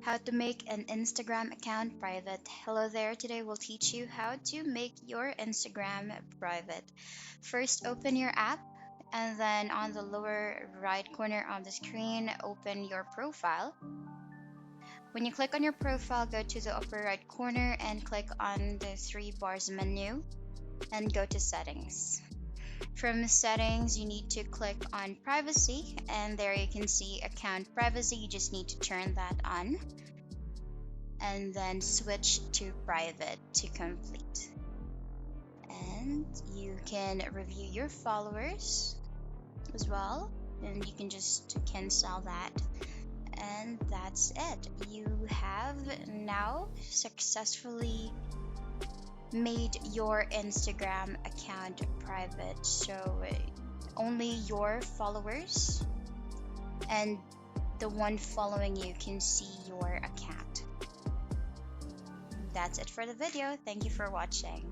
How to make an Instagram account private. Hello there, today we'll teach you how to make your Instagram private. First, open your app, and then on the lower right corner of the screen, open your profile. When you click on your profile, go to the upper right corner and click on the three bars menu and go to settings. From settings, you need to click on privacy, and there you can see account privacy. You just need to turn that on and then switch to private to complete. And you can review your followers as well, and you can just cancel that. And that's it. You have now successfully made your Instagram account private, so only your followers and the one following you can see your account. That's it for the video. Thank you for watching.